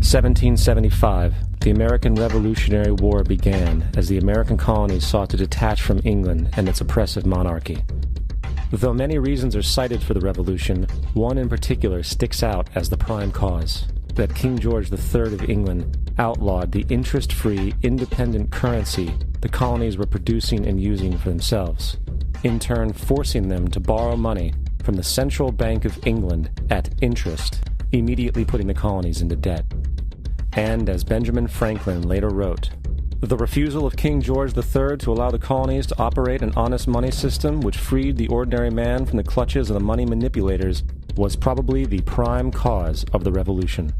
1775, the American Revolutionary War began as the American colonies sought to detach from England and its oppressive monarchy. Though many reasons are cited for the revolution, one in particular sticks out as the prime cause: that King George III of England outlawed the interest-free, independent currency the colonies were producing and using for themselves, in turn forcing them to borrow money from the Central Bank of England at interest, immediately putting the colonies into debt. And as Benjamin Franklin later wrote, the refusal of King George III to allow the colonies to operate an honest money system which freed the ordinary man from the clutches of the money manipulators was probably the prime cause of the revolution.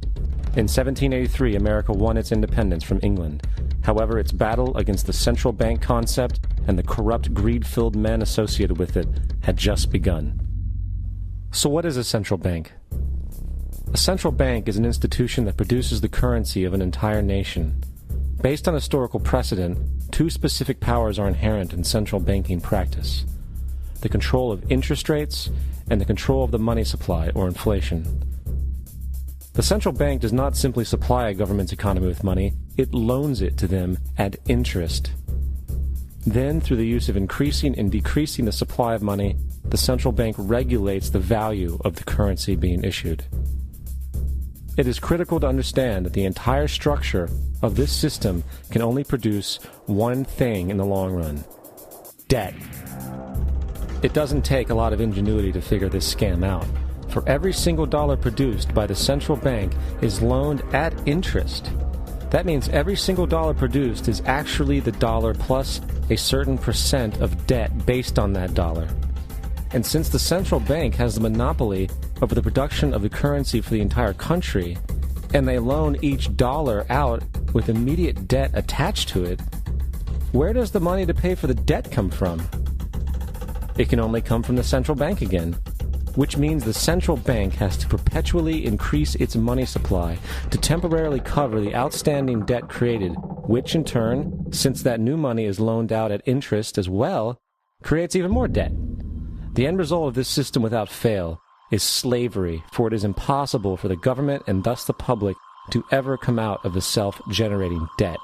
In 1783, America won its independence from England. However, its battle against the central bank concept and the corrupt, greed-filled men associated with it had just begun. So what is a central bank? A central bank is an institution that produces the currency of an entire nation. Based on historical precedent, two specific powers are inherent in central banking practice: the control of interest rates and the control of the money supply, or inflation. The central bank does not simply supply a government's economy with money, it loans it to them at interest. Then, through the use of increasing and decreasing the supply of money, the central bank regulates the value of the currency being issued. It is critical to understand that the entire structure of this system can only produce one thing in the long run: debt. It doesn't take a lot of ingenuity to figure this scam out. For every single dollar produced by the central bank is loaned at interest. That means every single dollar produced is actually the dollar plus a certain percent of debt based on that dollar. And since the central bank has the monopoly over the production of the currency for the entire country, and they loan each dollar out with immediate debt attached to it, where does the money to pay for the debt come from? It can only come from the central bank again, which means the central bank has to perpetually increase its money supply to temporarily cover the outstanding debt created, which in turn, since that new money is loaned out at interest as well, creates even more debt. The end result of this system without fail is slavery, for it is impossible for the government and thus the public to ever come out of the self-generating debt.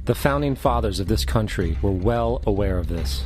The founding fathers of this country were well aware of this.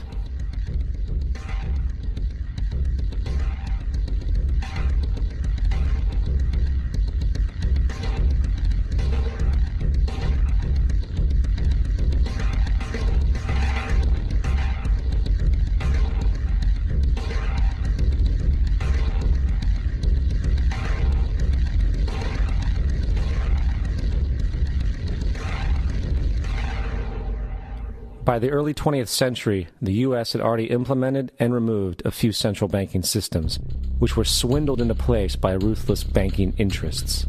By the early 20th century, the U.S. had already implemented and removed a few central banking systems, which were swindled into place by ruthless banking interests.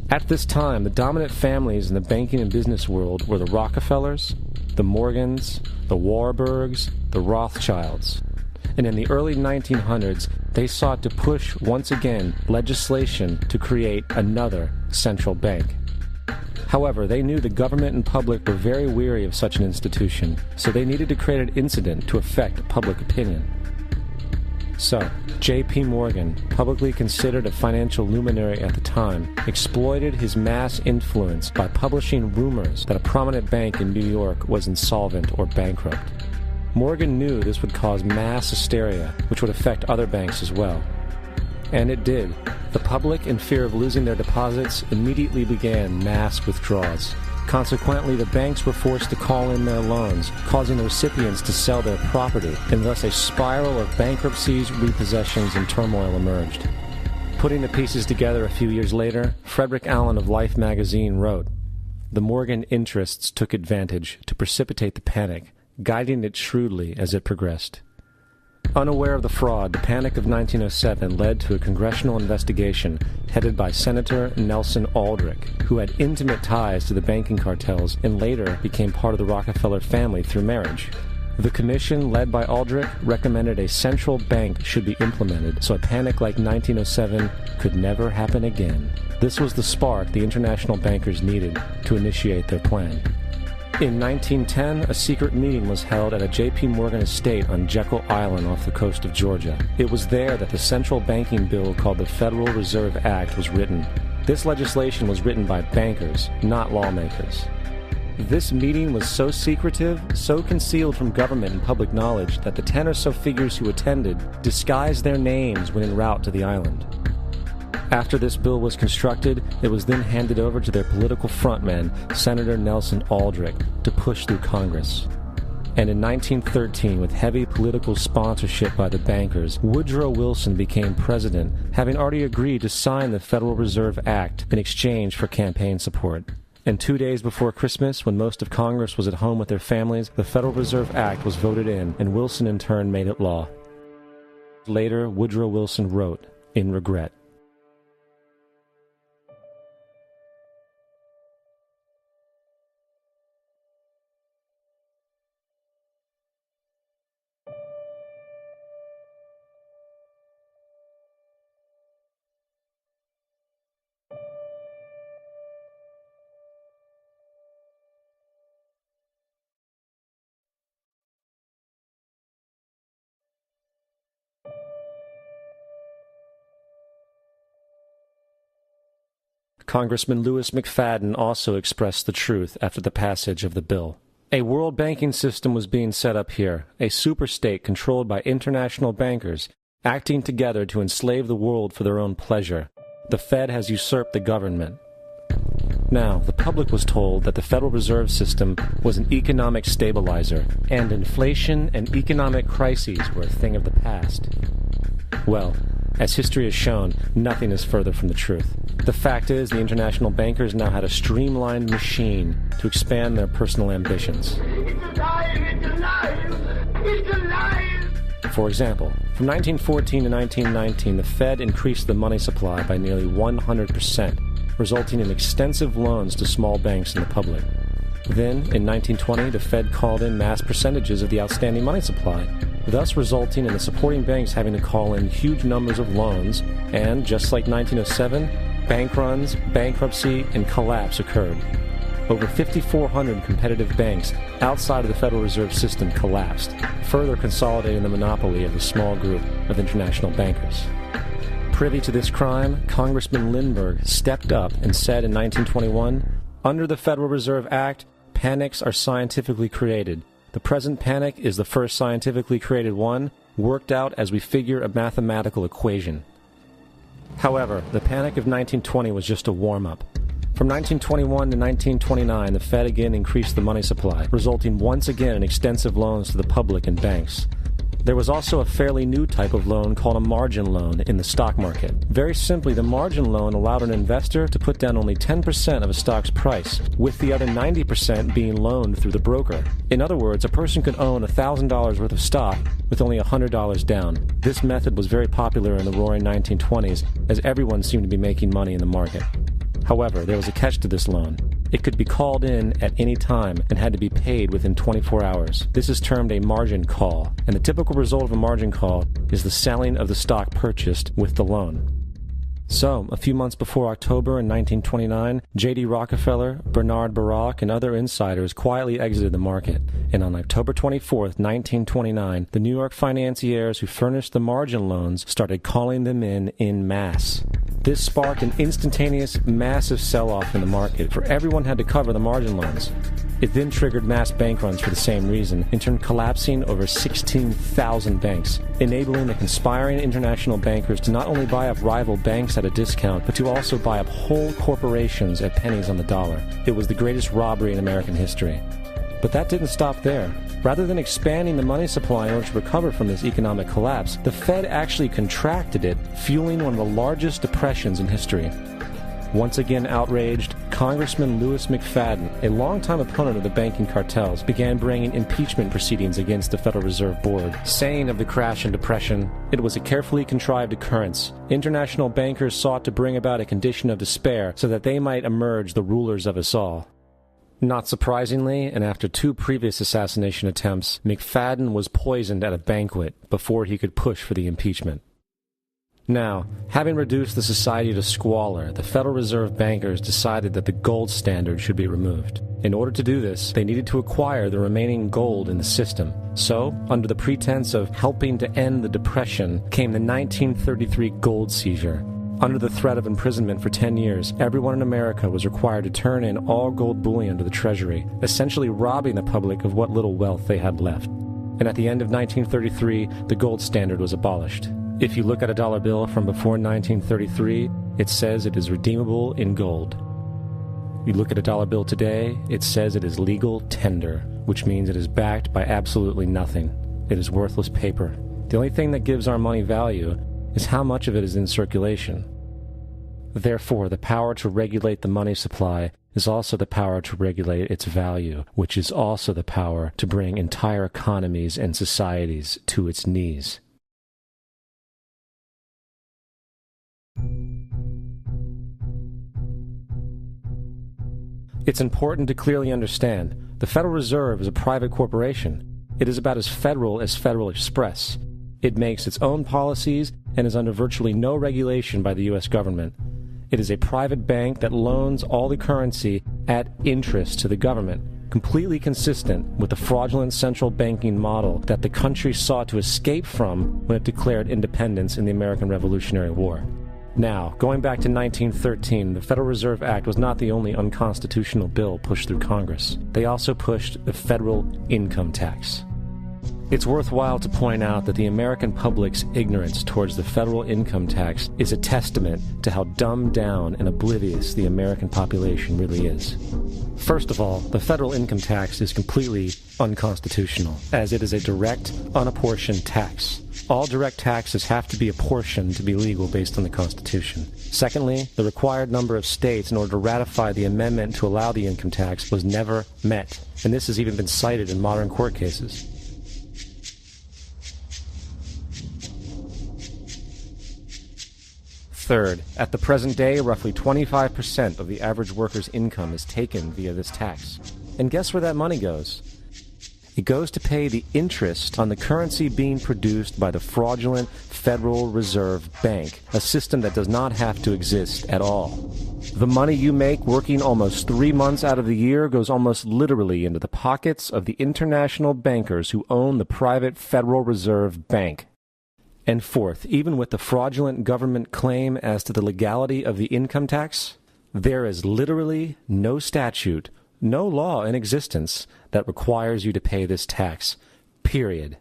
At this time, the dominant families in the banking and business world were the Rockefellers, the Morgans, the Warburgs, the Rothschilds. And in the early 1900s, they sought to push, once again, legislation to create another central bank. However, they knew the government and public were very weary of such an institution, so they needed to create an incident to affect public opinion. So, J.P. Morgan, publicly considered a financial luminary at the time, exploited his mass influence by publishing rumors that a prominent bank in New York was insolvent or bankrupt. Morgan knew this would cause mass hysteria, which would affect other banks as well. And it did. The public, in fear of losing their deposits, immediately began mass withdrawals. Consequently, the banks were forced to call in their loans, causing the recipients to sell their property, and thus a spiral of bankruptcies, repossessions, and turmoil emerged. Putting the pieces together a few years later, Frederick Allen of Life magazine wrote, "The Morgan interests took advantage to precipitate the panic, guiding it shrewdly as it progressed." Unaware of the fraud, the Panic of 1907 led to a congressional investigation headed by Senator Nelson Aldrich, who had intimate ties to the banking cartels and later became part of the Rockefeller family through marriage. The commission, led by Aldrich, recommended a central bank should be implemented so a panic like 1907 could never happen again. This was the spark the international bankers needed to initiate their plan. In 1910, a secret meeting was held at a J.P. Morgan estate on Jekyll Island off the coast of Georgia. It was there that the central banking bill called the Federal Reserve Act was written. This legislation was written by bankers, not lawmakers. This meeting was so secretive, so concealed from government and public knowledge that the 10 or so figures who attended disguised their names when en route to the island. After this bill was constructed, it was then handed over to their political frontman, Senator Nelson Aldrich, to push through Congress. And in 1913, with heavy political sponsorship by the bankers, Woodrow Wilson became president, having already agreed to sign the Federal Reserve Act in exchange for campaign support. And 2 days before Christmas, when most of Congress was at home with their families, the Federal Reserve Act was voted in, and Wilson in turn made it law. Later, Woodrow Wilson wrote, in regret, Congressman Lewis McFadden also expressed the truth after the passage of the bill. A world banking system was being set up here, a superstate controlled by international bankers, acting together to enslave the world for their own pleasure. The Fed has usurped the government. Now, the public was told that the Federal Reserve System was an economic stabilizer, and inflation and economic crises were a thing of the past. Well, as history has shown, nothing is further from the truth. The fact is, the international bankers now had a streamlined machine to expand their personal ambitions. It's alive! It's alive! It's alive! For example, from 1914 to 1919, the Fed increased the money supply by nearly 100%, resulting in extensive loans to small banks and the public. Then, in 1920, the Fed called in mass percentages of the outstanding money supply, thus resulting in the supporting banks having to call in huge numbers of loans, and, just like 1907, bank runs, bankruptcy, and collapse occurred. Over 5,400 competitive banks outside of the Federal Reserve System collapsed, further consolidating the monopoly of a small group of international bankers. Privy to this crime, Congressman Lindbergh stepped up and said in 1921, "Under the Federal Reserve Act, panics are scientifically created. The present panic is the first scientifically created one, worked out as we figure a mathematical equation." However, the panic of 1920 was just a warm-up. From 1921 to 1929, the Fed again increased the money supply, resulting once again in extensive loans to the public and banks. There was also a fairly new type of loan called a margin loan in the stock market. Very simply, the margin loan allowed an investor to put down only 10% of a stock's price, with the other 90% being loaned through the broker. In other words, a person could own $1,000 worth of stock with only $100 down. This method was very popular in the roaring 1920s, as everyone seemed to be making money in the market. However, there was a catch to this loan. It could be called in at any time and had to be paid within 24 hours. This is termed a margin call, and the typical result of a margin call is the selling of the stock purchased with the loan. So, a few months before October in 1929, J.D. Rockefeller, Bernard Baruch, and other insiders quietly exited the market, and on October 24, 1929, the New York financiers who furnished the margin loans started calling them in masse. This sparked an instantaneous, massive sell-off in the market, for everyone had to cover the margin loans. It then triggered mass bank runs for the same reason, in turn collapsing over 16,000 banks, enabling the conspiring international bankers to not only buy up rival banks at a discount, but to also buy up whole corporations at pennies on the dollar. It was the greatest robbery in American history. But that didn't stop there. Rather than expanding the money supply in order to recover from this economic collapse, the Fed actually contracted it, fueling one of the largest depressions in history. Once again outraged, Congressman Lewis McFadden, a longtime opponent of the banking cartels, began bringing impeachment proceedings against the Federal Reserve Board, saying of the crash and depression, "It was a carefully contrived occurrence. International bankers sought to bring about a condition of despair so that they might emerge the rulers of us all." Not surprisingly, and after 2 previous assassination attempts, McFadden was poisoned at a banquet before he could push for the impeachment. Now, having reduced the society to squalor, the Federal Reserve bankers decided that the gold standard should be removed. In order to do this, they needed to acquire the remaining gold in the system. So, under the pretense of helping to end the Depression, came the 1933 gold seizure. Under the threat of imprisonment for 10 years, everyone in America was required to turn in all gold bullion to the Treasury, essentially robbing the public of what little wealth they had left. And at the end of 1933, the gold standard was abolished. If you look at a dollar bill from before 1933, it says it is redeemable in gold. You look at a dollar bill today, it says it is legal tender, which means it is backed by absolutely nothing. It is worthless paper. The only thing that gives our money value is how much of it is in circulation. Therefore, the power to regulate the money supply is also the power to regulate its value, which is also the power to bring entire economies and societies to its knees. It's important to clearly understand the Federal Reserve is a private corporation. It is about as Federal Express. It makes its own policies and is under virtually no regulation by the U.S. government. It is a private bank that loans all the currency at interest to the government, completely consistent with the fraudulent central banking model that the country sought to escape from when it declared independence in the American Revolutionary War. Now, going back to 1913, the Federal Reserve Act was not the only unconstitutional bill pushed through Congress. They also pushed the federal income tax. It's worthwhile to point out that the American public's ignorance towards the federal income tax is a testament to how dumbed down and oblivious the American population really is. First of all, the federal income tax is completely unconstitutional, as it is a direct, unapportioned tax. All direct taxes have to be apportioned to be legal based on the Constitution. Secondly, the required number of states in order to ratify the amendment to allow the income tax was never met, and this has even been cited in modern court cases. Third, at the present day, roughly 25% of the average worker's income is taken via this tax. And guess where that money goes? It goes to pay the interest on the currency being produced by the fraudulent Federal Reserve Bank, a system that does not have to exist at all. The money you make working almost 3 months out of the year goes almost literally into the pockets of the international bankers who own the private Federal Reserve Bank. And fourth, even with the fraudulent government claim as to the legality of the income tax, there is literally no statute, no law in existence that requires you to pay this tax, period.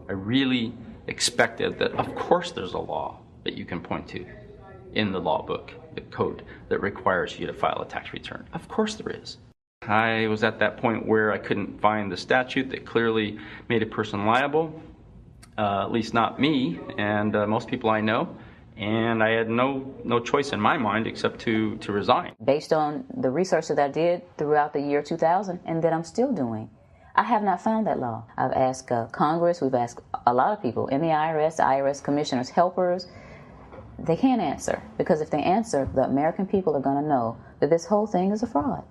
I really expected that, of course, there's a law that you can point to in the law book, the code, that requires you to file a tax return. Of course there is. I was at that point where I couldn't find the statute that clearly made a person liable. At least not me, and most people I know, and I had no choice in my mind except to resign. Based on the research that I did throughout the year 2000, and that I'm still doing, I have not found that law. I've asked Congress, we've asked a lot of people in the IRS commissioners, helpers. They can't answer, because if they answer, the American people are going to know that this whole thing is a fraud.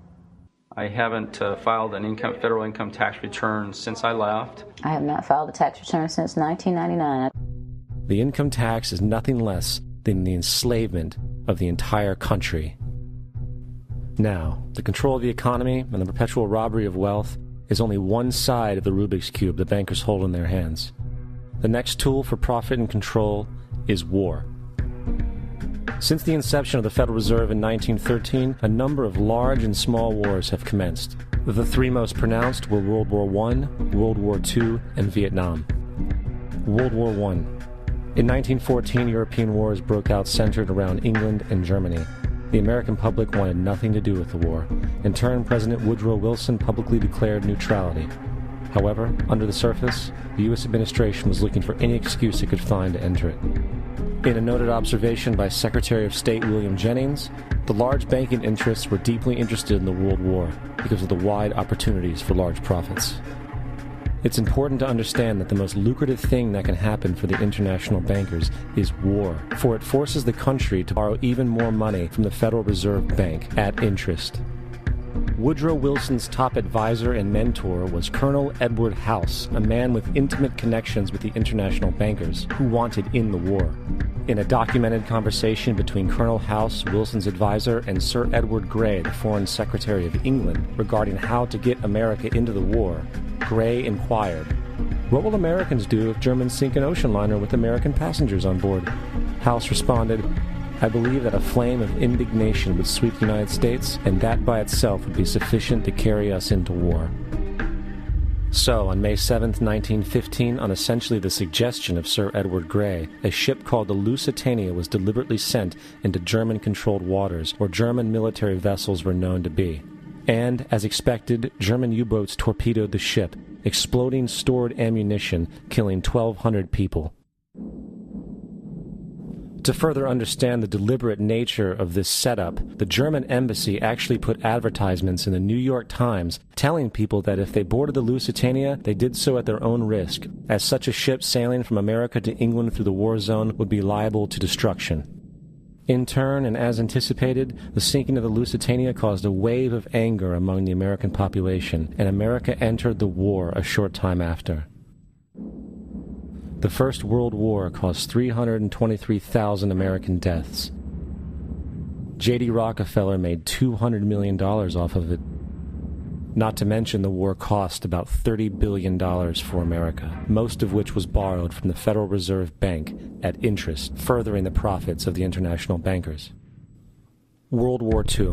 I haven't filed an federal income tax return since I left. I have not filed a tax return since 1999. The income tax is nothing less than the enslavement of the entire country. Now, the control of the economy and the perpetual robbery of wealth is only one side of the Rubik's Cube the bankers hold in their hands. The next tool for profit and control is war. Since the inception of the Federal Reserve in 1913, a number of large and small wars have commenced. The three most pronounced were World War I, World War II, and Vietnam. World War I. In 1914, European wars broke out centered around England and Germany. The American public wanted nothing to do with the war. In turn, President Woodrow Wilson publicly declared neutrality. However, under the surface, the U.S. administration was looking for any excuse it could find to enter it. In a noted observation by Secretary of State William Jennings, the large banking interests were deeply interested in the World War because of the wide opportunities for large profits. It's important to understand that the most lucrative thing that can happen for the international bankers is war, for it forces the country to borrow even more money from the Federal Reserve Bank at interest. Woodrow Wilson's top advisor and mentor was Colonel Edward House, a man with intimate connections with the international bankers who wanted in the war. In a documented conversation between Colonel House, Wilson's advisor, and Sir Edward Grey, the Foreign Secretary of England, regarding how to get America into the war, Grey inquired, "What will Americans do if Germans sink an ocean liner with American passengers on board?" House responded, I believe that a flame of indignation would sweep the United States, and that by itself would be sufficient to carry us into war. So, on May 7, 1915, on essentially the suggestion of Sir Edward Grey, a ship called the Lusitania was deliberately sent into German-controlled waters where German military vessels were known to be. And, as expected, German U-boats torpedoed the ship, exploding stored ammunition, killing 1,200 people. To further understand the deliberate nature of this setup, the German embassy actually put advertisements in the New York Times telling people that if they boarded the Lusitania, they did so at their own risk, as such a ship sailing from America to England through the war zone would be liable to destruction. In turn, and as anticipated, the sinking of the Lusitania caused a wave of anger among the American population, and America entered the war a short time after. The First World War caused 323,000 American deaths. J.D. Rockefeller made $200 million off of it. Not to mention the war cost about $30 billion for America, most of which was borrowed from the Federal Reserve Bank at interest, furthering the profits of the international bankers. World War II.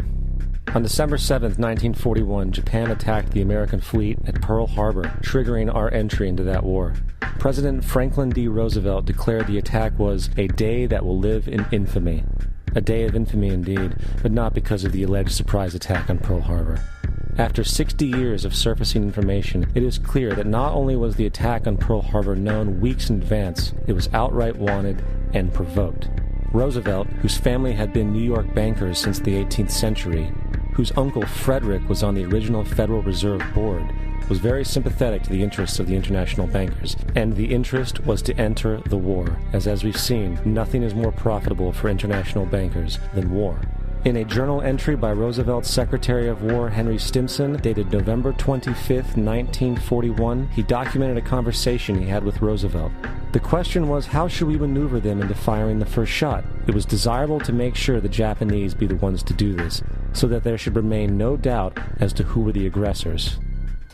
On December 7, 1941, Japan attacked the American fleet at Pearl Harbor, triggering our entry into that war. President Franklin D. Roosevelt declared the attack was a day that will live in infamy. A day of infamy indeed, but not because of the alleged surprise attack on Pearl Harbor. After 60 years of surfacing information, it is clear that not only was the attack on Pearl Harbor known weeks in advance, it was outright wanted and provoked. Roosevelt, whose family had been New York bankers since the 18th century, whose uncle Frederick was on the original Federal Reserve Board, was very sympathetic to the interests of the international bankers, and the interest was to enter the war, as we've seen, nothing is more profitable for international bankers than war. In a journal entry by Roosevelt's Secretary of War Henry Stimson, dated November 25, 1941, he documented a conversation he had with Roosevelt. The question was, how should we maneuver them into firing the first shot? It was desirable to make sure the Japanese be the ones to do this, so that there should remain no doubt as to who were the aggressors.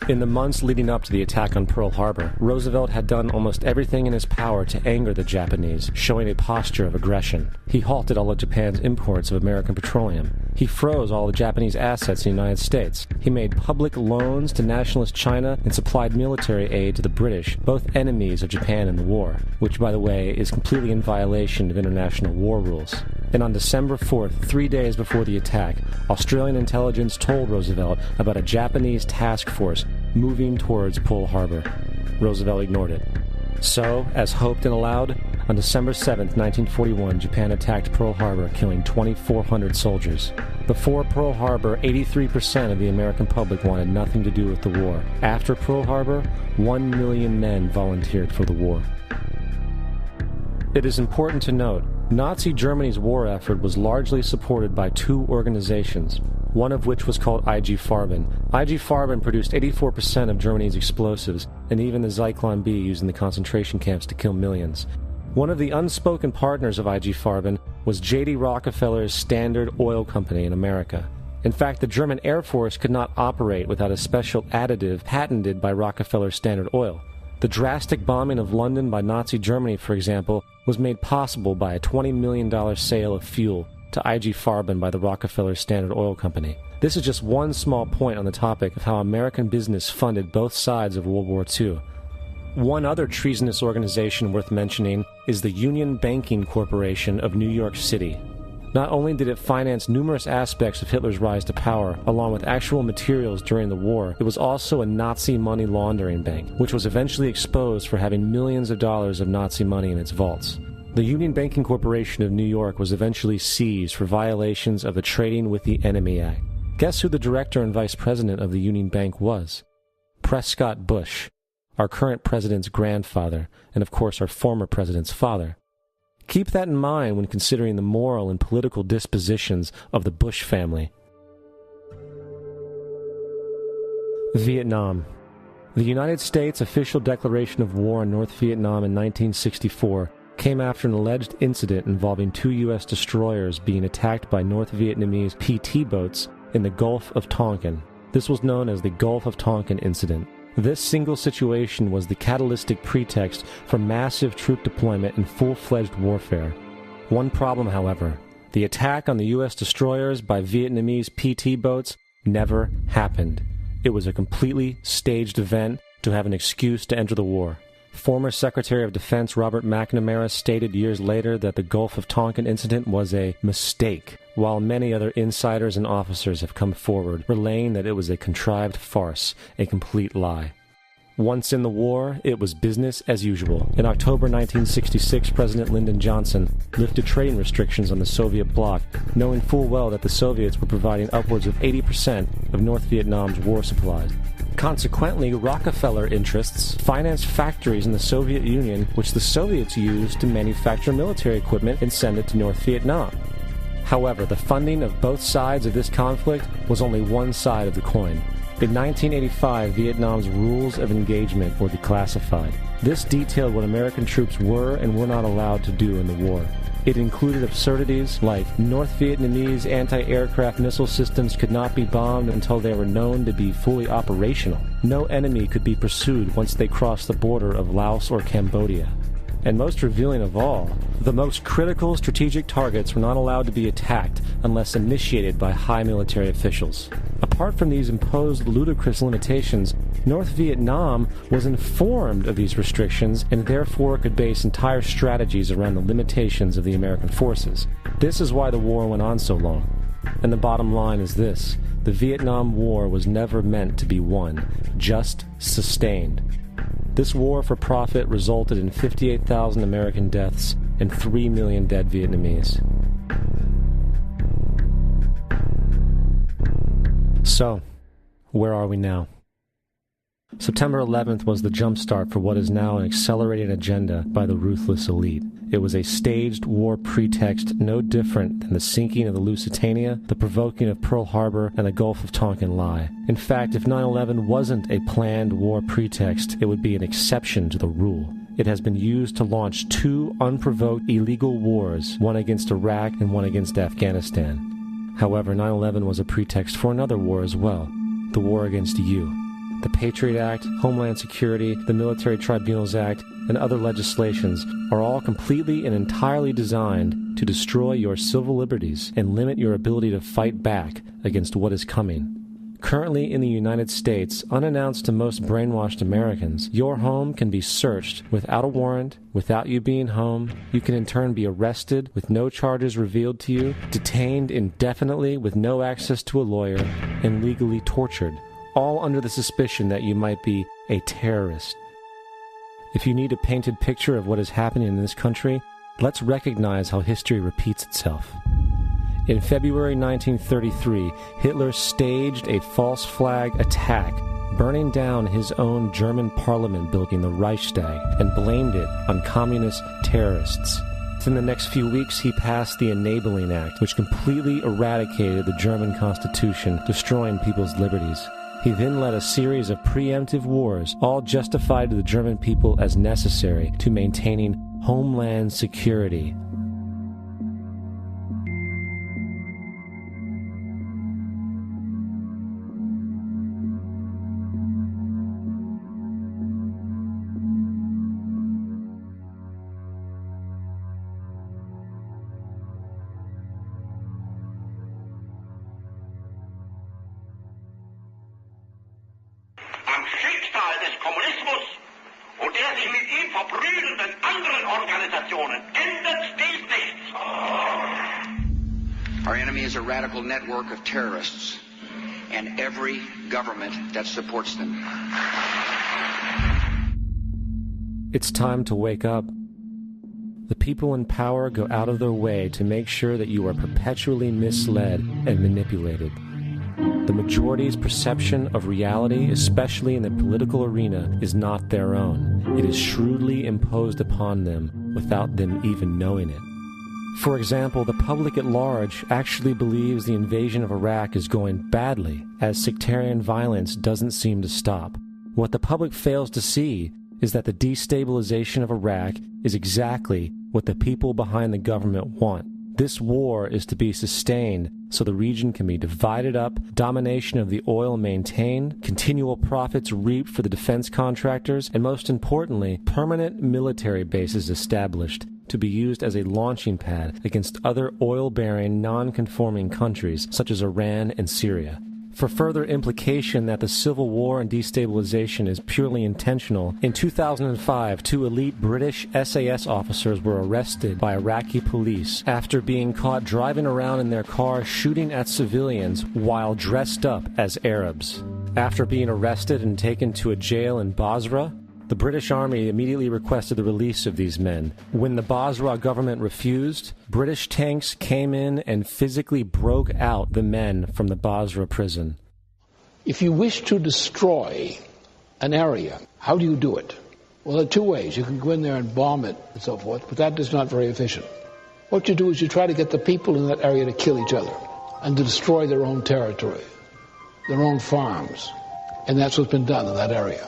In the months leading up to the attack on Pearl Harbor, Roosevelt had done almost everything in his power to anger the Japanese, showing a posture of aggression. He halted all of Japan's imports of American petroleum. He froze all the Japanese assets in the United States. He made public loans to nationalist China and supplied military aid to the British, both enemies of Japan in the war, which, by the way, is completely in violation of international war rules. And on December 4th, 3 days before the attack, Australian intelligence told Roosevelt about a Japanese task force moving towards Pearl Harbor. Roosevelt ignored it. So, as hoped and allowed, on December 7th, 1941, Japan attacked Pearl Harbor, killing 2,400 soldiers. Before Pearl Harbor, 83% of the American public wanted nothing to do with the war. After Pearl Harbor, 1 million men volunteered for the war. It is important to note, Nazi Germany's war effort was largely supported by two organizations, one of which was called IG Farben. IG Farben produced 84% of Germany's explosives, and even the Zyklon B used in the concentration camps to kill millions. One of the unspoken partners of IG Farben was J.D. Rockefeller's Standard Oil Company in America. In fact, the German Air Force could not operate without a special additive patented by Rockefeller's Standard Oil. The drastic bombing of London by Nazi Germany, for example, was made possible by a $20 million sale of fuel to IG Farben by the Rockefeller Standard Oil Company. This is just one small point on the topic of how American business funded both sides of World War II. One other treasonous organization worth mentioning is the Union Banking Corporation of New York City. Not only did it finance numerous aspects of Hitler's rise to power, along with actual materials during the war, it was also a Nazi money laundering bank, which was eventually exposed for having millions of dollars of Nazi money in its vaults. The Union Banking Corporation of New York was eventually seized for violations of the Trading with the Enemy Act. Guess who the director and vice president of the Union Bank was? Prescott Bush, our current president's grandfather, and of course our former president's father. Keep that in mind when considering the moral and political dispositions of the Bush family. Vietnam. The United States' official declaration of war on North Vietnam in 1964 came after an alleged incident involving two U.S. destroyers being attacked by North Vietnamese PT boats in the Gulf of Tonkin. This was known as the Gulf of Tonkin Incident. This single situation was the catalytic pretext for massive troop deployment and full-fledged warfare. One problem, however, The attack on the U.S. destroyers by Vietnamese PT boats never happened. It was a completely staged event to have an excuse to enter the war. Former Secretary of Defense Robert McNamara stated years later that the Gulf of Tonkin incident was a mistake, while many other insiders and officers have come forward, relaying that it was a contrived farce, a complete lie. Once in the war, it was business as usual. In October 1966, President Lyndon Johnson lifted trading restrictions on the Soviet bloc, knowing full well that the Soviets were providing upwards of 80% of North Vietnam's war supplies. Consequently, Rockefeller interests financed factories in the Soviet Union, which the Soviets used to manufacture military equipment and send it to North Vietnam. However, the funding of both sides of this conflict was only one side of the coin. In 1985, Vietnam's rules of engagement were declassified. This detailed what American troops were and were not allowed to do in the war. It included absurdities like North Vietnamese anti-aircraft missile systems could not be bombed until they were known to be fully operational. No enemy could be pursued once they crossed the border of Laos or Cambodia. And most revealing of all, the most critical strategic targets were not allowed to be attacked unless initiated by high military officials. Apart from these imposed ludicrous limitations, North Vietnam was informed of these restrictions and therefore could base entire strategies around the limitations of the American forces. This is why the war went on so long. And the bottom line is this: the Vietnam War was never meant to be won, just sustained. This war for profit resulted in 58,000 American deaths and 3 million dead Vietnamese. So, where are we now? September 11th was the jumpstart for what is now an accelerated agenda by the ruthless elite. It was a staged war pretext no different than the sinking of the Lusitania, the provoking of Pearl Harbor, and the Gulf of Tonkin lie. In fact, if 9/11 wasn't a planned war pretext, it would be an exception to the rule. It has been used to launch 2 unprovoked illegal wars, one against Iraq and one against Afghanistan. However, 9/11 was a pretext for another war as well, the war against you. The Patriot Act, Homeland Security, the Military Tribunals Act, and other legislations are all completely and entirely designed to destroy your civil liberties and limit your ability to fight back against what is coming. Currently in the United States, unannounced to most brainwashed Americans, your home can be searched without a warrant, without you being home. You can in turn be arrested with no charges revealed to you, detained indefinitely with no access to a lawyer, and legally tortured, all under the suspicion that you might be a terrorist. If you need a painted picture of what is happening in this country, let's recognize how history repeats itself. In February 1933, Hitler staged a false flag attack, burning down his own German parliament building, the Reichstag, and blamed it on communist terrorists. In the next few weeks, he passed the Enabling Act, which completely eradicated the German Constitution, destroying people's liberties. He then led a series of preemptive wars, all justified to the German people as necessary to maintaining homeland security. Am Schicksal des Kommunismus und der sich mit ihm verbrüdernden anderen Organisationen ändert dies nichts. Our enemy is a radical network of terrorists and every government that supports them. It's time to wake up. The people in power go out of their way to make sure that you are perpetually misled and manipulated. The majority's perception of reality, especially in the political arena, is not their own. It is shrewdly imposed upon them without them even knowing it. For example, the public at large actually believes the invasion of Iraq is going badly, as sectarian violence doesn't seem to stop. What the public fails to see is that the destabilization of Iraq is exactly what the people behind the government want. This war is to be sustained so the region can be divided up, domination of the oil maintained, continual profits reaped for the defense contractors, and most importantly, permanent military bases established to be used as a launching pad against other oil-bearing, non-conforming countries such as Iran and Syria. For further implication that the civil war and destabilization is purely intentional, in 2005, 2 elite British SAS officers were arrested by Iraqi police after being caught driving around in their car shooting at civilians while dressed up as Arabs. After being arrested and taken to a jail in Basra, the British Army immediately requested the release of these men. When the Basra government refused, British tanks came in and physically broke out the men from the Basra prison. If you wish to destroy an area, how do you do it? Well, there are 2 ways. You can go in there and bomb it and so forth, but that is not very efficient. What you do is you try to get the people in that area to kill each other and to destroy their own territory, their own farms. And that's what's been done in that area.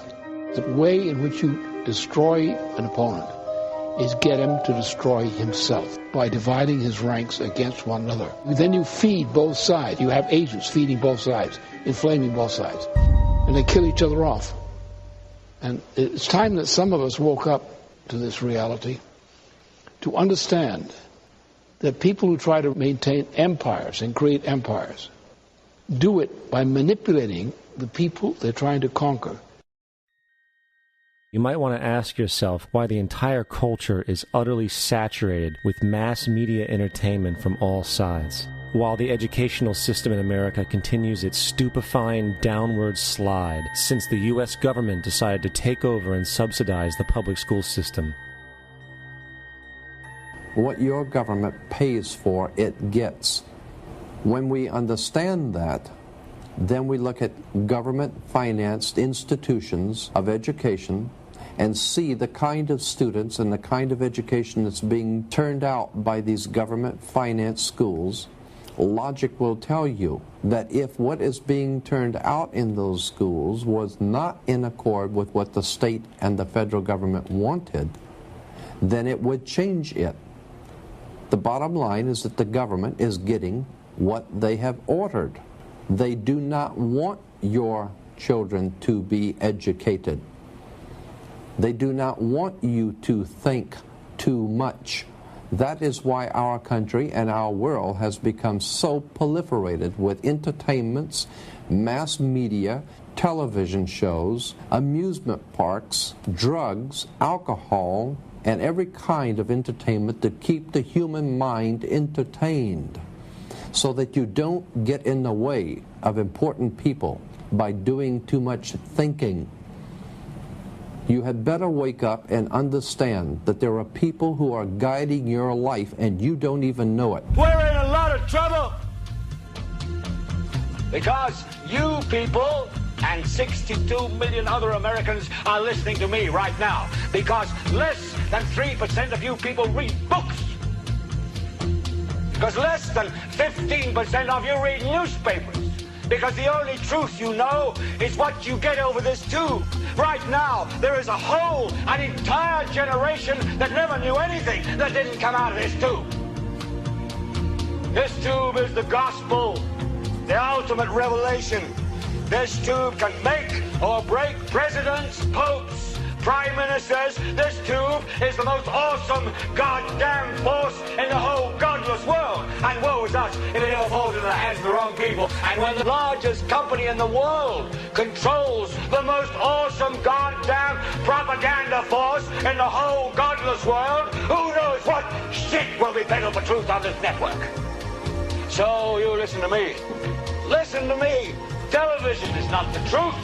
The way in which you destroy an opponent is get him to destroy himself by dividing his ranks against one another. Then you feed both sides. You have agents feeding both sides, inflaming both sides. And they kill each other off. And it's time that some of us woke up to this reality to understand that people who try to maintain empires and create empires do it by manipulating the people they're trying to conquer. You might want to ask yourself why the entire culture is utterly saturated with mass media entertainment from all sides, while the educational system in America continues its stupefying downward slide since the U.S. government decided to take over and subsidize the public school system. What your government pays for, it gets. When we understand that, then we look at government-financed institutions of education and see the kind of students and the kind of education that's being turned out by these government-financed schools. Logic will tell you that if what is being turned out in those schools was not in accord with what the state and the federal government wanted, then it would change it. The bottom line is that the government is getting what they have ordered. They do not want your children to be educated. They do not want you to think too much. That is why our country and our world has become so proliferated with entertainments, mass media, television shows, amusement parks, drugs, alcohol, and every kind of entertainment to keep the human mind entertained, so that you don't get in the way of important people by doing too much thinking. You had better wake up and understand that there are people who are guiding your life and you don't even know it. We're in a lot of trouble because you people and 62 million other Americans are listening to me right now, because less than 3% of you people read books, because less than 15% of you read newspapers, because the only truth you know is what you get over this tube. Right now, there is an entire generation that never knew anything that didn't come out of this tube. This tube is the gospel, the ultimate revelation. This tube can make or break presidents, popes, prime ministers. This tube is the most awesome goddamn force in the whole godless world. And woe is us if it ever falls into the hands of the wrong people. And when the largest company in the world controls the most awesome goddamn propaganda force in the whole godless world, who knows what shit will be peddled for truth on this network. So you listen to me. Listen to me. Television is not the truth.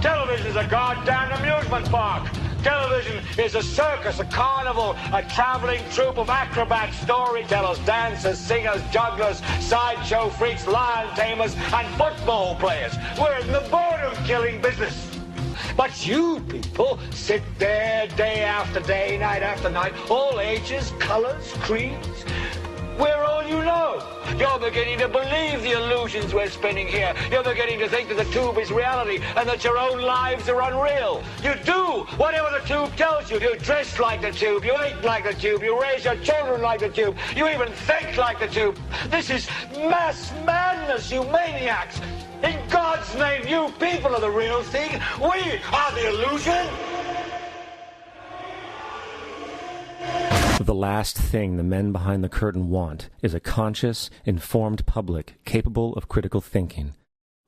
Television is a goddamn amusement park. Television is a circus, a carnival, a traveling troupe of acrobats, storytellers, dancers, singers, jugglers, sideshow freaks, lion tamers, and football players. We're in the boredom-killing business. But you people sit there day after day, night after night, all ages, colors, creeds. We're all you know. You're beginning to believe the illusions we're spinning here. You're beginning to think that the tube is reality and that your own lives are unreal. You do whatever the tube tells you. You dress like the tube. You eat like the tube. You raise your children like the tube. You even think like the tube. This is mass madness, you maniacs. In God's name, you people are the real thing. We are the illusion. The last thing the men behind the curtain want is a conscious, informed public capable of critical thinking,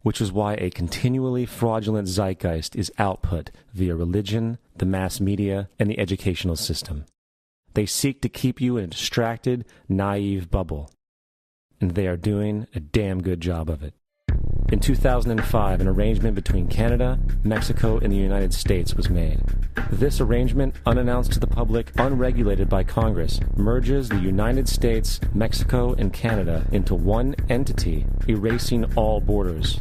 which is why a continually fraudulent zeitgeist is output via religion, the mass media, and the educational system. They seek to keep you in a distracted, naive bubble, and they are doing a damn good job of it. In 2005, an arrangement between Canada, Mexico, and the United States was made. This arrangement, unannounced to the public, unregulated by Congress, merges the United States, Mexico, and Canada into one entity, erasing all borders.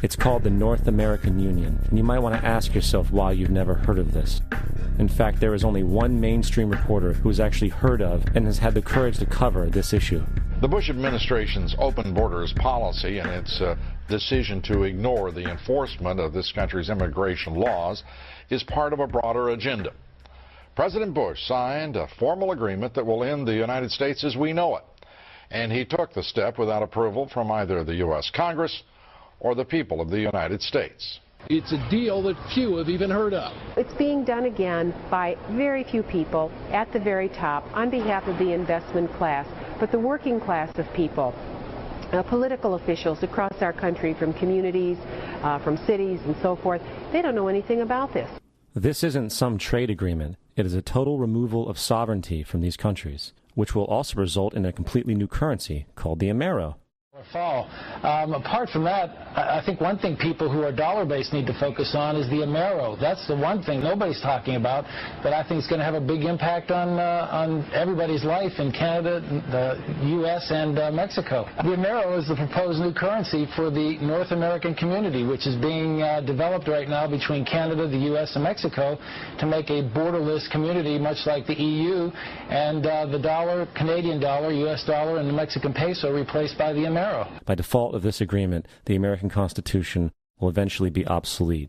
It's called the North American Union, and you might want to ask yourself why you've never heard of this. In fact, there is only one mainstream reporter who has actually heard of and has had the courage to cover this issue. The Bush administration's open borders policy and its decision to ignore the enforcement of this country's immigration laws is part of a broader agenda. President Bush signed a formal agreement that will end the United States as we know it, and he took the step without approval from either the U.S. Congress or the people of the United States. It's a deal that few have even heard of. It's being done again by very few people at the very top on behalf of the investment class, but the working class of people, political officials across our country, from communities, from cities and so forth, they don't know anything about this. This isn't some trade agreement. It is a total removal of sovereignty from these countries, which will also result in a completely new currency called the Amero. Fall. Apart from that, I think one thing people who are dollar-based need to focus on is the Amero. That's the one thing nobody's talking about that I think is going to have a big impact on everybody's life in Canada, the U.S., and Mexico. The Amero is the proposed new currency for the North American community, which is being developed right now between Canada, the U.S., and Mexico to make a borderless community, much like the EU, and the dollar, Canadian dollar, U.S. dollar, and the Mexican peso replaced by the Amero. By default of this agreement, the American Constitution will eventually be obsolete.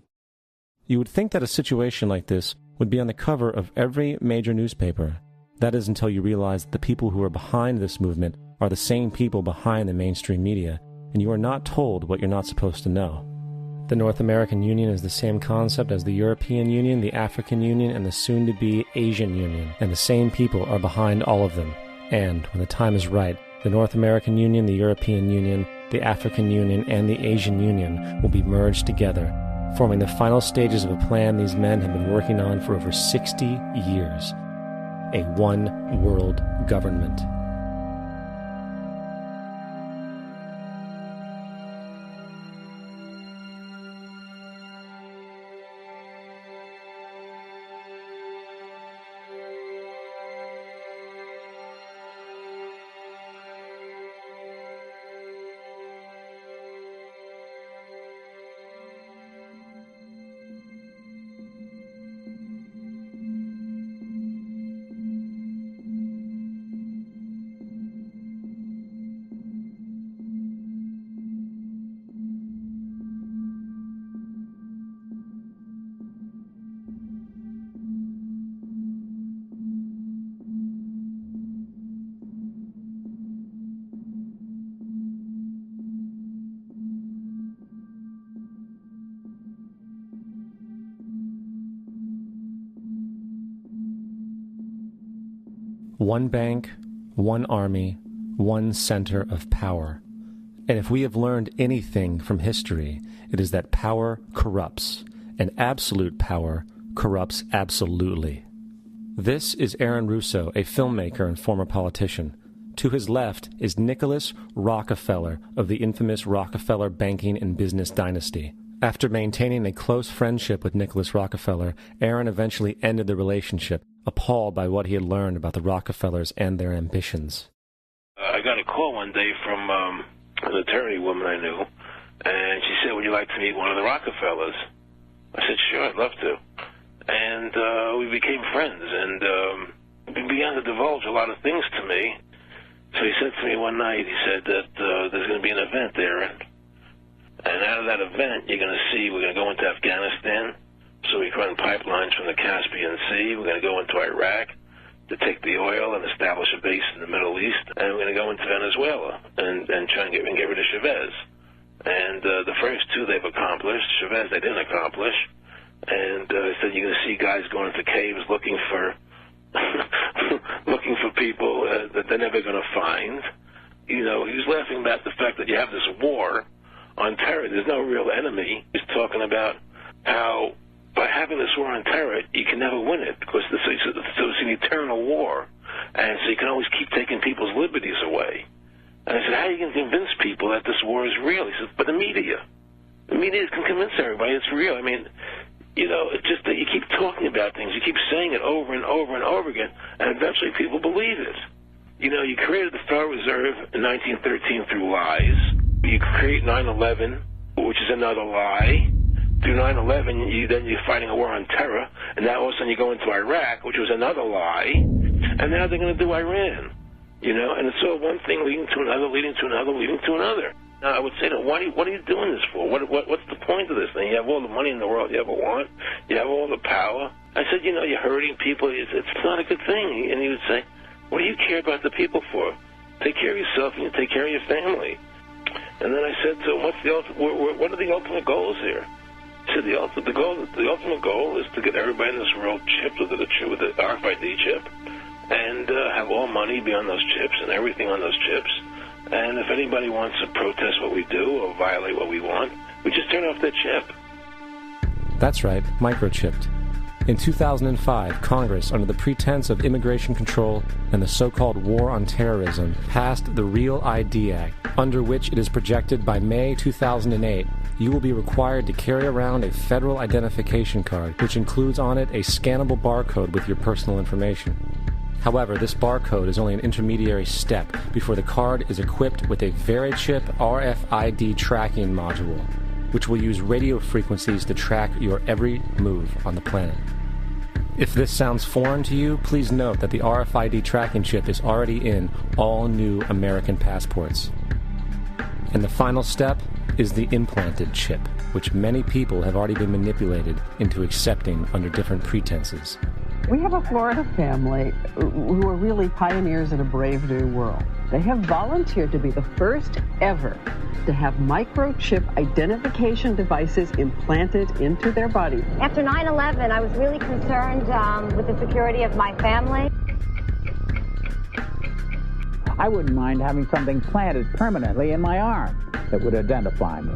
You would think that a situation like this would be on the cover of every major newspaper. That is until you realize that the people who are behind this movement are the same people behind the mainstream media, and you are not told what you're not supposed to know. The North American Union is the same concept as the European Union, the African Union, and the soon-to-be Asian Union, and the same people are behind all of them. And, when the time is right, the North American Union, the European Union, the African Union, and the Asian Union will be merged together, forming the final stages of a plan these men have been working on for over 60 years. A one-world government. One bank, one army, one center of power. And if we have learned anything from history, it is that power corrupts, and absolute power corrupts absolutely. This is Aaron Russo, a filmmaker and former politician. To his left is Nicholas Rockefeller of the infamous Rockefeller banking and business dynasty. After maintaining a close friendship with Nicholas Rockefeller, Aaron eventually ended the relationship, appalled by what he had learned about the Rockefellers and their ambitions. I got a call one day from an attorney woman I knew, and she said, "Would you like to meet one of the Rockefellers?" I said, "Sure, I'd love to." And we became friends, and he began to divulge a lot of things to me. So he said to me one night, he said that there's going to be an event there, and out of that event, you're going to see, we're going to go into Afghanistan, so we can run pipelines from the Caspian Sea. We're going to go into Iraq to take the oil and establish a base in the Middle East, and we're going to go into Venezuela and try and get rid of Chavez. And the first two they've accomplished. Chavez they didn't accomplish. And he said you're going to see guys going into caves looking for looking for people that they're never going to find. You know, he was laughing about the fact that you have this war on terror. There's no real enemy. He's talking about how by having this war on terror, you can never win it because so it's an eternal war. And so you can always keep taking people's liberties away. And I said, how are you going to convince people that this war is real? He says, but the media. The media can convince everybody it's real. I mean, you know, it's just that you keep talking about things. You keep saying it over and over and over again, and eventually people believe it. You know, you created the Federal Reserve in 1913 through lies. You create 9/11, which is another lie. Through 9/11, then you're fighting a war on terror, and now all of a sudden you go into Iraq, which was another lie, and now they're going to do Iran. You know, and it's all one thing leading to another, leading to another, leading to another. Now, I would say, what are you doing this for? What's the point of this thing? You have all the money in the world you ever want. You have all the power. I said, you know, you're hurting people. It's not a good thing. And he would say, what do you care about the people for? Take care of yourself and you take care of your family. And then I said to him, what are the ultimate goals here? He said, the ultimate goal is to get everybody in this world chipped with the RFID chip and have all money be on those chips and everything on those chips. And if anybody wants to protest what we do or violate what we want, we just turn off their chip. That's right, microchipped. In 2005, Congress, under the pretense of immigration control and the so-called war on terrorism, passed the Real ID Act, under which it is projected by May 2008, you will be required to carry around a federal identification card, which includes on it a scannable barcode with your personal information. However, this barcode is only an intermediary step before the card is equipped with a VeriChip RFID tracking module, which will use radio frequencies to track your every move on the planet. If this sounds foreign to you, please note that the RFID tracking chip is already in all new American passports. And the final step is the implanted chip, which many people have already been manipulated into accepting under different pretenses. We have a Florida family who are really pioneers in a brave new world. They have volunteered to be the first ever to have microchip identification devices implanted into their body. After 9/11, I was really concerned with the security of my family. I wouldn't mind having something planted permanently in my arm that would identify me.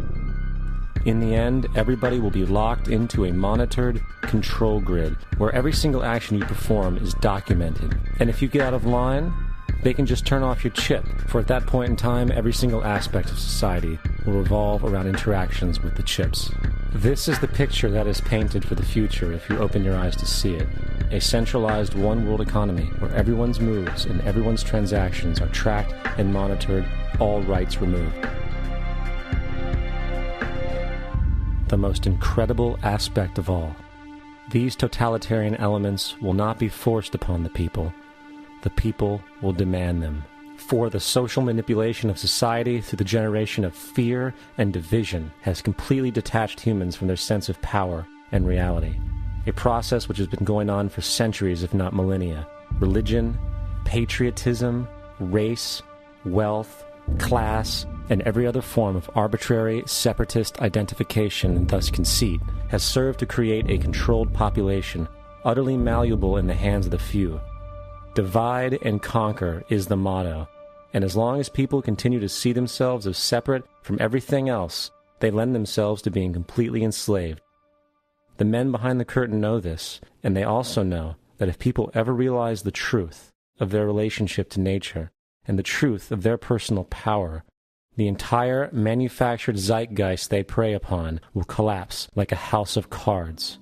In the end, everybody will be locked into a monitored control grid where every single action you perform is documented. And if you get out of line, they can just turn off your chip, for at that point in time, every single aspect of society will revolve around interactions with the chips. This is the picture that is painted for the future if you open your eyes to see it. A centralized one-world economy where everyone's moves and everyone's transactions are tracked and monitored, all rights removed. The most incredible aspect of all. These totalitarian elements will not be forced upon the people. The people will demand them. For the social manipulation of society through the generation of fear and division has completely detached humans from their sense of power and reality. A process which has been going on for centuries, if not millennia. Religion, patriotism, race, wealth, class, and every other form of arbitrary, separatist identification and thus conceit has served to create a controlled population, utterly malleable in the hands of the few. Divide and conquer is the motto, and as long as people continue to see themselves as separate from everything else, they lend themselves to being completely enslaved. The men behind the curtain know this, and they also know that if people ever realize the truth of their relationship to nature and the truth of their personal power, the entire manufactured zeitgeist they prey upon will collapse like a house of cards.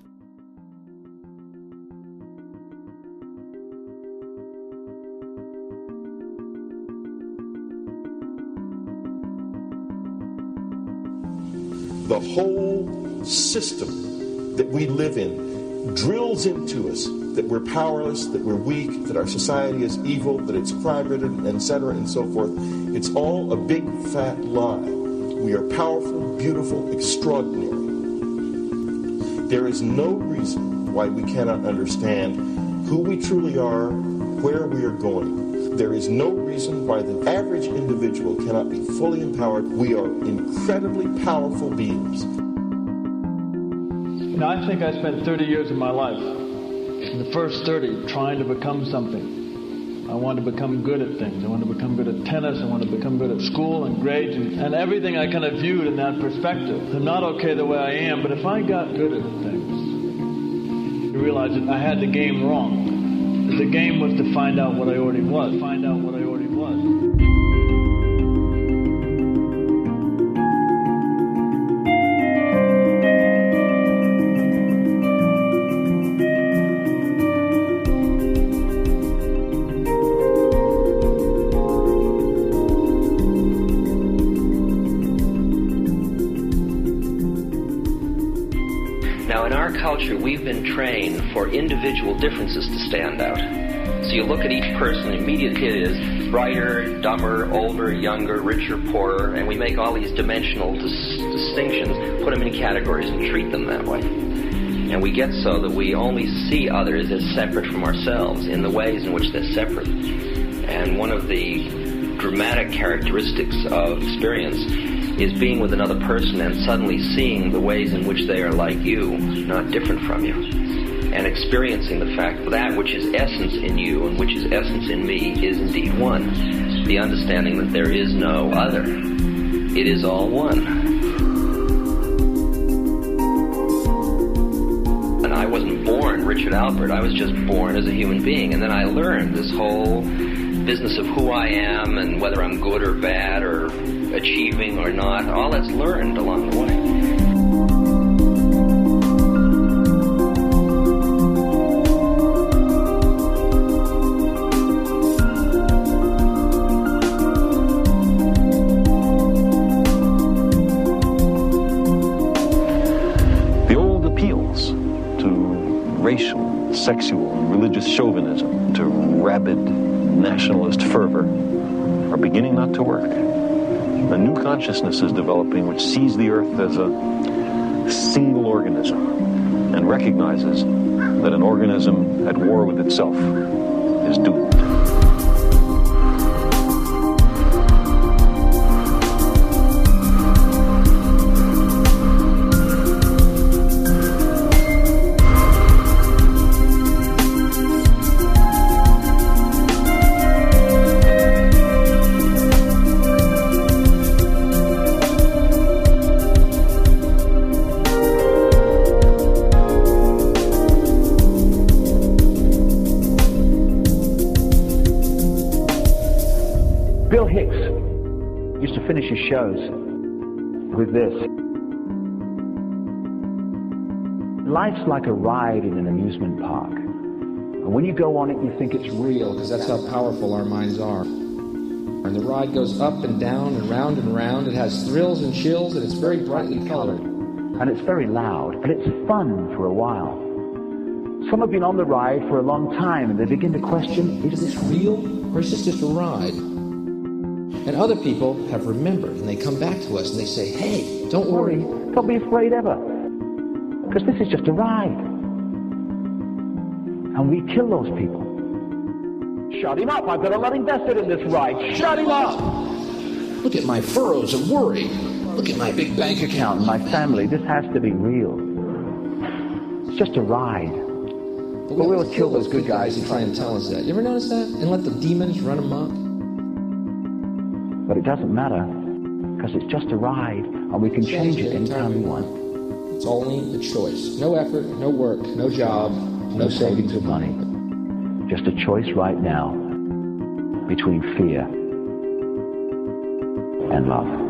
The whole system that we live in drills into us that we're powerless, that we're weak, that our society is evil, that it's crime-ridden, etc., and so forth. It's all a big, fat lie. We are powerful, beautiful, extraordinary. There is no reason why we cannot understand who we truly are, where we are going. There is no reason why the average individual cannot be fully empowered. We are incredibly powerful beings. You know, I think I spent 30 years of my life, in the first 30, trying to become something. I wanted to become good at things. I wanted to become good at tennis. I wanted to become good at school and grades and everything I kind of viewed in that perspective. I'm not okay the way I am, but if I got good at things, you realize that I had the game wrong. That the game was to find out what I already was. Find out what I already was. Culture, we've been trained for individual differences to stand out. So you look at each person, the immediate hit is brighter, dumber, older, younger, richer, poorer, and we make all these dimensional distinctions, put them in categories and treat them that way. And we get so that we only see others as separate from ourselves in the ways in which they're separate. And one of the dramatic characteristics of experience is being with another person and suddenly seeing the ways in which they are like you, not different from you, and experiencing the fact that which is essence in you and which is essence in me is indeed one. The understanding that there is no other. It is all one. And I wasn't born Richard Alpert. I was just born as a human being. And then I learned this whole business of who I am and whether I'm good or bad or achieving or not. All that's learned along the way. The old appeals to racial, sexual, and religious chauvinism, to rabid nationalist fervor, are beginning not to work. A new consciousness is developing which sees the earth as a single organism and recognizes that an organism at war with itself is doomed. Shows with this. Life's like a ride in an amusement park. And when you go on it, you think it's real, because that's how powerful our minds are. And the ride goes up and down and round and round. It has thrills and chills, and it's very brightly colored. And it's very loud, but it's fun for a while. Some have been on the ride for a long time, and they begin to question, is this real, or is this just a ride? And other people have remembered, and they come back to us and they say, hey, don't worry. Don't be afraid ever, because this is just a ride. And we kill those people. Shut him up. I've got a lot invested in this ride. Shut him up. Look at my furrows of worry. Look at my big bank account and my family. This has to be real. It's just a ride. But we'll kill those good guys who try and tell us that. You ever notice that? And let the demons run amok? But it doesn't matter, because it's just a ride, and we can change it anytime we want. It's only a choice. No effort, no work, no job, no savings of money. Just a choice right now between fear and love.